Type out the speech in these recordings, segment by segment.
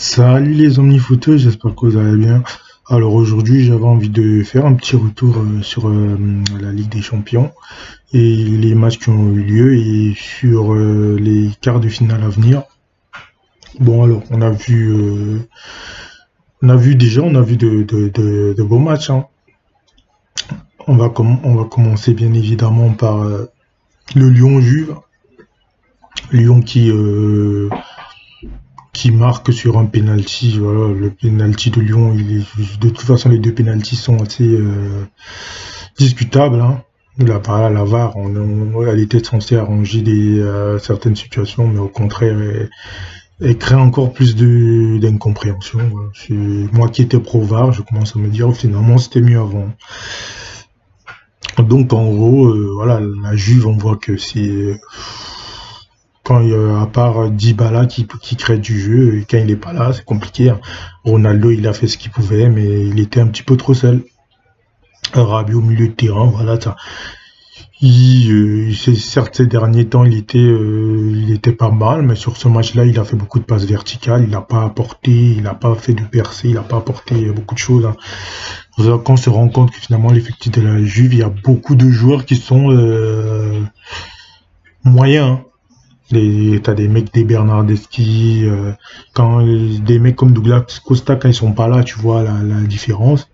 Salut les omnifooteux, j'espère que vous allez bien. Alors aujourd'hui, j'avais envie de faire un petit retour sur la Ligue des Champions et les matchs qui ont eu lieu et sur les quarts de finale à venir. Bon alors, on a vu de beaux matchs, hein. On va commencer bien évidemment par le Lyon-Juve. Lyon qui marque sur un penalty. Voilà, le penalty de Lyon, de toute façon, les deux penalties sont assez discutables, hein. La VAR, elle était censée arranger certaines situations, mais au contraire, elle crée encore plus d'incompréhension. Voilà. Moi qui étais pro VAR, je commence à me dire, finalement, c'était mieux avant. Donc, en gros, voilà, la Juve, on voit que c'est quand il y a, à part Dybala qui crée du jeu, et quand il n'est pas là, c'est compliqué, hein. Ronaldo, il a fait ce qu'il pouvait, mais il était un petit peu trop seul. Rabiot au milieu de terrain, voilà, ça. Certes, ces derniers temps, il était pas mal, mais sur ce match-là, il a fait beaucoup de passes verticales, il n'a pas apporté, il n'a pas fait de percée, il n'a pas apporté beaucoup de choses, hein. Quand on se rend compte que finalement, l'effectif de la Juve, il y a beaucoup de joueurs qui sont moyens, hein. T'as des mecs, des Bernardeschi, des mecs comme Douglas Costa, quand ils sont pas là, tu vois la différence.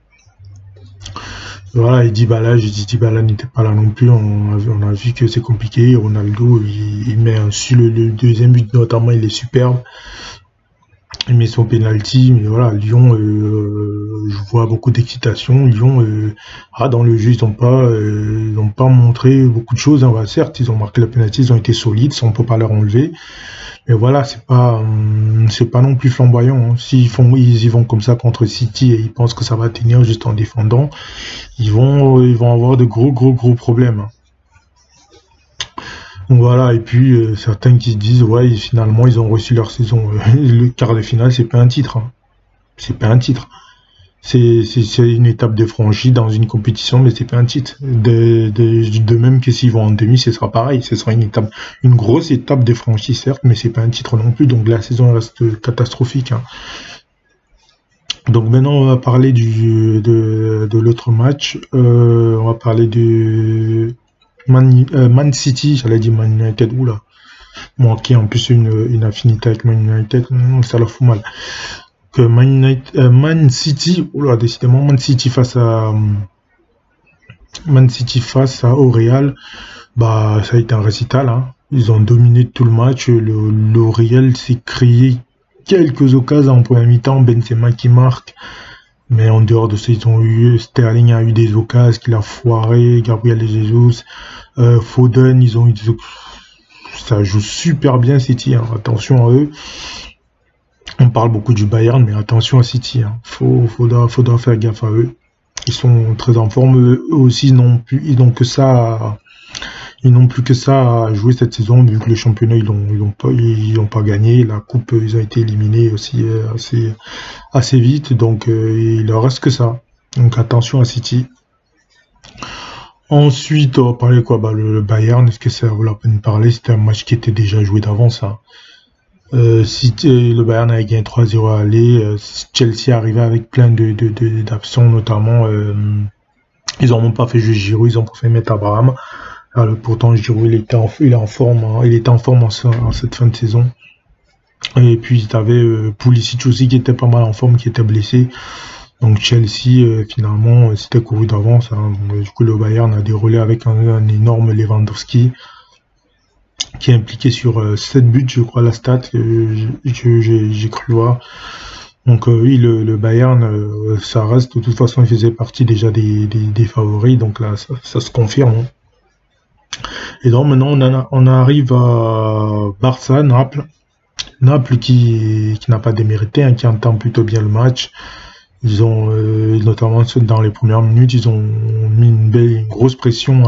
Voilà, et Dybala, je dis Dybala n'était pas là non plus, on a vu que c'est compliqué. Ronaldo, il met sur le deuxième but notamment, il est superbe. Il met son penalty, mais voilà, Lyon, je vois beaucoup d'excitation. Lyon, dans le jeu, ils ont pas montré beaucoup de choses, hein. Bah, certes, ils ont marqué le penalty, ils ont été solides, ça on peut pas leur enlever. Mais voilà, c'est pas non plus flamboyant, hein. Ils y vont comme ça contre City et ils pensent que ça va tenir juste en défendant, ils vont avoir de gros problèmes, hein. Donc voilà, et puis certains qui se disent, ouais, finalement, ils ont reçu leur saison. Le quart de finale, c'est pas un titre, hein. C'est pas un titre. C'est une étape de franchie dans une compétition, mais c'est pas un titre. De même que s'ils vont en demi, ce sera pareil. Ce sera une grosse étape de franchie, certes, mais c'est pas un titre non plus. Donc la saison reste catastrophique, hein. Donc maintenant, on va parler de l'autre match. On va parler de Man City, j'allais dire Man United, oula. Moi qui ai en plus une affinité avec Man United, ça leur fout mal. Que Man City, oula, décidément, Man City face au Real, bah ça a été un récital, hein. Ils ont dominé tout le match. Le Real s'est créé quelques occasions en première mi-temps, Benzema qui marque. Mais en dehors de ça, Sterling a eu des occasions qu'il a foiré, Gabriel Jesus, Foden, ça joue super bien City, hein. Attention à eux. On parle beaucoup du Bayern, mais attention à City, hein. Faudra faire gaffe à eux. Ils sont très en forme. Eux aussi, ils n'ont plus que ça à jouer cette saison, vu que le championnat, ils l'ont pas gagné. La coupe, ils ont été éliminés aussi assez vite. Donc, il leur reste que ça. Donc, attention à City. Ensuite, on va parler quoi? Bah, le Bayern, est-ce que ça vaut la peine de parler? C'était un match qui était déjà joué d'avance, hein. Le Bayern a gagné 3-0 à aller. Chelsea arrivait avec plein d'absents, notamment. Ils n'ont même pas fait jouer Giroud, ils ont préféré mettre Abraham. Alors, pourtant, Giroud, il était en forme, hein. Il était en forme en cette fin de saison. Et puis, tu avais Pulisic aussi qui était pas mal en forme, qui était blessé. Donc, Chelsea, finalement, c'était couru d'avance, hein. Donc, du coup, le Bayern a déroulé avec un énorme Lewandowski qui est impliqué sur 7 buts, je crois, la stat, j'ai cru voir. Donc oui, le Bayern, ça reste, de toute façon, il faisait partie déjà des favoris, donc là, ça se confirme, hein. Et donc maintenant, on arrive à Barça, Naples. Naples qui n'a pas démérité, hein, qui entend plutôt bien le match. Ils ont, notamment dans les premières minutes, ils ont mis une grosse pression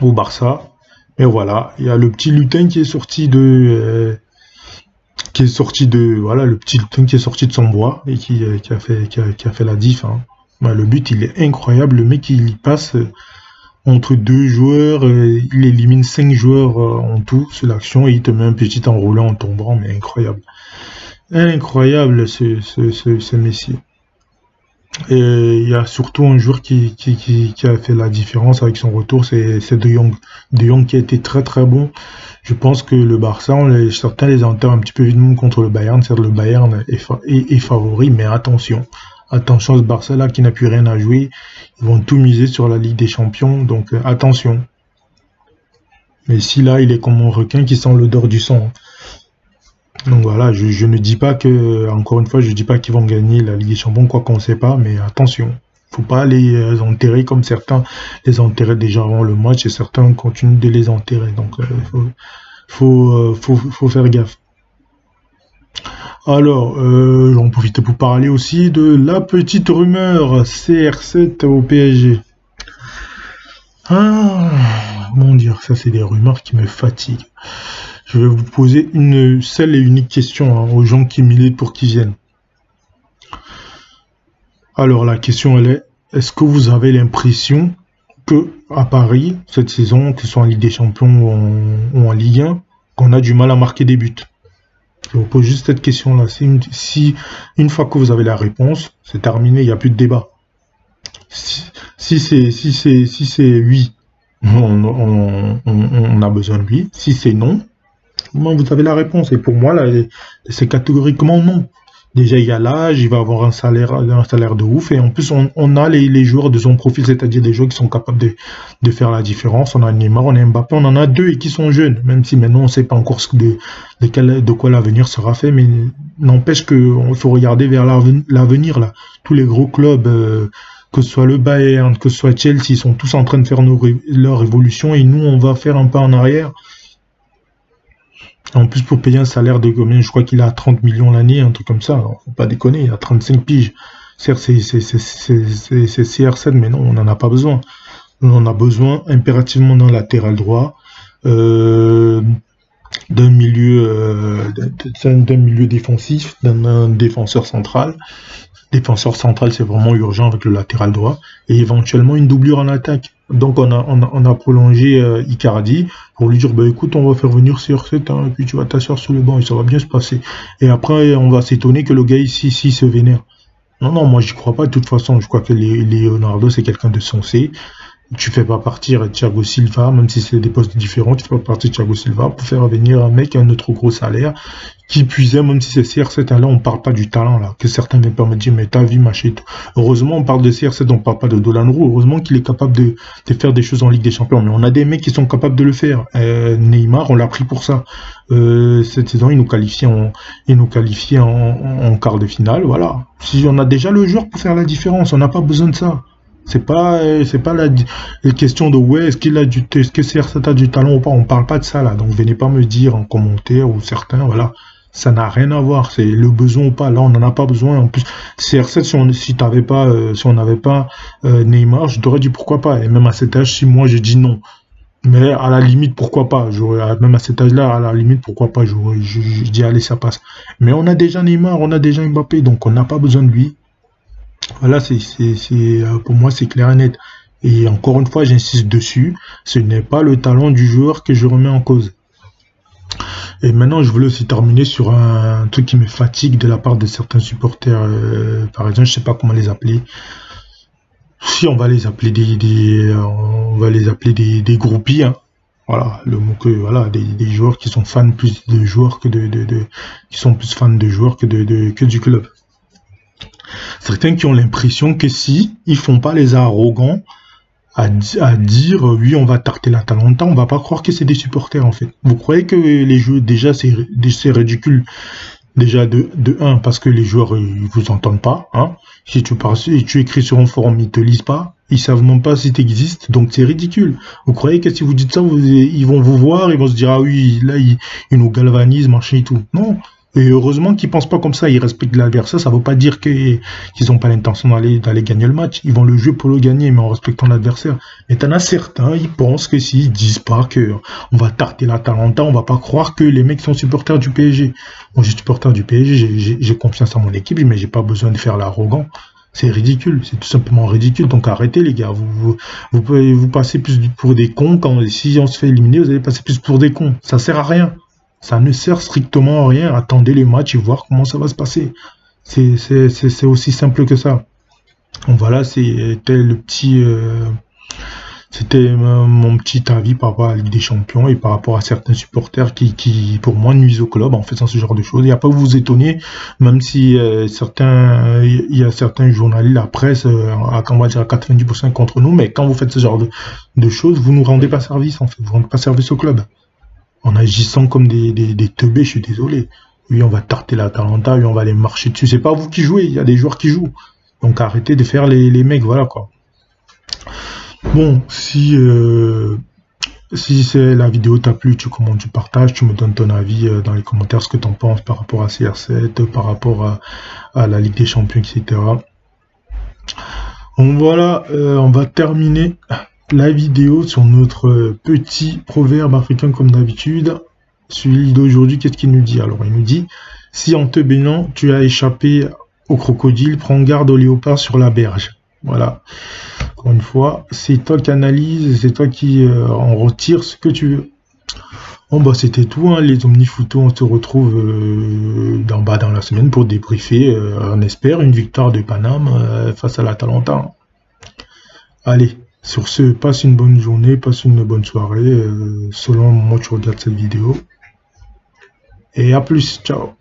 au Barça. Et voilà, il y a le petit lutin qui est sorti le petit lutin qui est sorti de son bois et qui a fait la diff, hein. Bah, le but, il est incroyable. Le mec, il passe entre deux joueurs, il élimine 5 joueurs en tout sur l'action et il te met un petit enroulant en tombant, mais incroyable. Incroyable ce Messi. Et il y a surtout un joueur qui a fait la différence avec son retour, c'est De Jong. De Jong qui a été très très bon. Je pense que le Barça, certains les enterrent un petit peu vite contre le Bayern. C'est-à-dire le Bayern est favori, mais attention. Attention, ce Barça-là qui n'a plus rien à jouer. Ils vont tout miser sur la Ligue des Champions, donc attention. Mais si là, il est comme un requin qui sent l'odeur du sang. Donc voilà, je ne dis pas que, encore une fois, je ne dis pas qu'ils vont gagner la Ligue des Champions, quoi qu'on ne sait pas, mais attention. Faut pas les enterrer comme certains les enterraient déjà avant le match et certains continuent de les enterrer. Donc faut faire gaffe. Alors, j'en profite pour parler aussi de la petite rumeur CR7 au PSG. Ah, mon Dieu, ça c'est des rumeurs qui me fatiguent. Je vais vous poser une seule et unique question aux gens qui militent pour qu'ils viennent. Alors la question elle est, est-ce que vous avez l'impression que à Paris, cette saison, que ce soit en Ligue des Champions ou en Ligue 1, qu'on a du mal à marquer des buts? Je vous pose juste cette question-là. Si une fois que vous avez la réponse, c'est terminé, il n'y a plus de débat. Si c'est oui, on a besoin de lui. Si c'est non, vous avez la réponse. Et pour moi, là, c'est catégoriquement non. Déjà, il y a l'âge, il va avoir un salaire de ouf. Et en plus, on a les joueurs de son profil, c'est-à-dire des joueurs qui sont capables de faire la différence. On a Neymar, on a Mbappé, on en a deux et qui sont jeunes. Même si maintenant, on ne sait pas encore de quoi l'avenir sera fait. Mais n'empêche qu'il faut regarder vers l'avenir. Là. Tous les gros clubs, que ce soit le Bayern, que ce soit Chelsea, ils sont tous en train de faire leur évolution. Et nous, on va faire un pas en arrière. En plus, pour payer un salaire de combien, je crois qu'il a 30 millions l'année, un truc comme ça. Alors, faut pas déconner, il a 35 piges. Certes, c'est CR7, mais non, on n'en a pas besoin. On en a besoin impérativement d'un latéral droit, d'un milieu défensif, d'un défenseur central. Défenseur central, c'est vraiment urgent avec le latéral droit. Et éventuellement une doublure en attaque. Donc on a prolongé Icardi pour lui dire bah écoute, on va faire venir CR7 et puis tu vas t'asseoir sur le banc et ça va bien se passer. Et après on va s'étonner que le gars ici se vénère. Non, moi j'y crois pas de toute façon. Je crois que Leonardo c'est quelqu'un de sensé. Tu fais pas partir Thiago Silva, même si c'est des postes différents, tu fais pas partir Thiago Silva pour faire venir un mec à un autre gros salaire, qui puisait, même si c'est CR7, là on parle pas du talent, là, que certains me permettent de dire, mais t'as vu, machin et tout. Heureusement, on parle de CR7, on parle pas de Dolanro, heureusement qu'il est capable de faire des choses en Ligue des Champions, mais on a des mecs qui sont capables de le faire. Neymar, on l'a pris pour ça. Cette saison, il nous qualifie en quart de finale, voilà. Si on a déjà le joueur pour faire la différence, on n'a pas besoin de ça. C'est pas la question de ouais, est-ce que CR7 a du talent ou pas, on parle pas de ça là, donc venez pas me dire en commentaire ou certains, voilà, ça n'a rien à voir, c'est le besoin ou pas, là on n'en a pas besoin, en plus CR7 si on n'avait pas Neymar, je t'aurais dit pourquoi pas, et même à cet âge, si moi j'ai dit non, mais à la limite pourquoi pas, même à cet âge là, à la limite pourquoi pas, je dis allez ça passe, mais on a déjà Neymar, on a déjà Mbappé, donc on n'a pas besoin de lui. Voilà, pour moi, c'est clair et net. Et encore une fois, j'insiste dessus, ce n'est pas le talent du joueur que je remets en cause. Et maintenant, je voulais aussi terminer sur un truc qui me fatigue de la part de certains supporters. Par exemple, je sais pas comment les appeler. Si on va les appeler des groupies, hein. Voilà, le mot que voilà, des joueurs qui sont fans plus de joueurs que qui sont plus fans de joueurs que du club. Certains qui ont l'impression que si ils font pas les arrogants à dire oui on va tarter l'Atalanta, on va pas croire que c'est des supporters en fait. Vous croyez que les jeux déjà c'est ridicule déjà de 1 parce que les joueurs ils vous entendent pas, hein. Si tu écris sur un forum ils te lisent pas, ils savent même pas si tu existes, donc c'est ridicule. Vous croyez que si vous dites ça ils vont vous voir, ils vont se dire ah oui là ils nous galvanisent machin et tout. Non. Et heureusement qu'ils pensent pas comme ça, ils respectent l'adversaire, ça veut pas dire qu'ils n'ont pas l'intention d'aller gagner le match, ils vont le jouer pour le gagner, mais en respectant l'adversaire. Mais t'en as certains, ils pensent que s'ils disent pas que on va tarter l'Atalanta, on va pas croire que les mecs sont supporters du PSG. Moi, je suis supporter du PSG, j'ai confiance en mon équipe, mais j'ai pas besoin de faire l'arrogant. C'est ridicule, c'est tout simplement ridicule, donc arrêtez les gars, vous passez plus pour des cons, si on se fait éliminer, vous allez passer plus pour des cons, ça sert à rien. Ça ne sert strictement à rien. Attendez les matchs et voir comment ça va se passer. C'est aussi simple que ça. Donc voilà, c'était le petit, c'était mon petit avis par rapport à la Ligue des Champions et par rapport à certains supporters pour moi, nuisent au club en faisant ce genre de choses. Il n'y a pas à vous étonner, même si il y a certains journalistes, la presse, on va dire à 90% contre nous, mais quand vous faites ce genre de choses, vous nous rendez pas service, en fait. Vous rendez pas service au club. En agissant comme des teubés, je suis désolé. Oui, on va tarter la Atalanta, oui, on va les marcher dessus. C'est pas vous qui jouez, il y a des joueurs qui jouent. Donc arrêtez de faire les mecs, voilà quoi. Bon, si la vidéo t'a plu, tu commentes, tu partages, tu me donnes ton avis dans les commentaires, ce que tu en penses par rapport à CR7, par rapport à la Ligue des Champions, etc. Donc voilà, on va terminer la vidéo sur notre petit proverbe africain comme d'habitude. Celui d'aujourd'hui, qu'est-ce qu'il nous dit? Alors, il nous dit, si en te baignant, tu as échappé au crocodile, prends garde au léopard sur la berge. Voilà. Encore une fois, c'est toi qui analyse, c'est toi qui en retire ce que tu veux. Bon bah c'était tout, hein, les Omnifoutos, on se retrouve dans la semaine pour débriefer, on espère, une victoire de Paname face à l'Atalanta. Allez, sur ce, passe une bonne journée, passe une bonne soirée, selon moi tu regardes cette vidéo. Et à plus, ciao.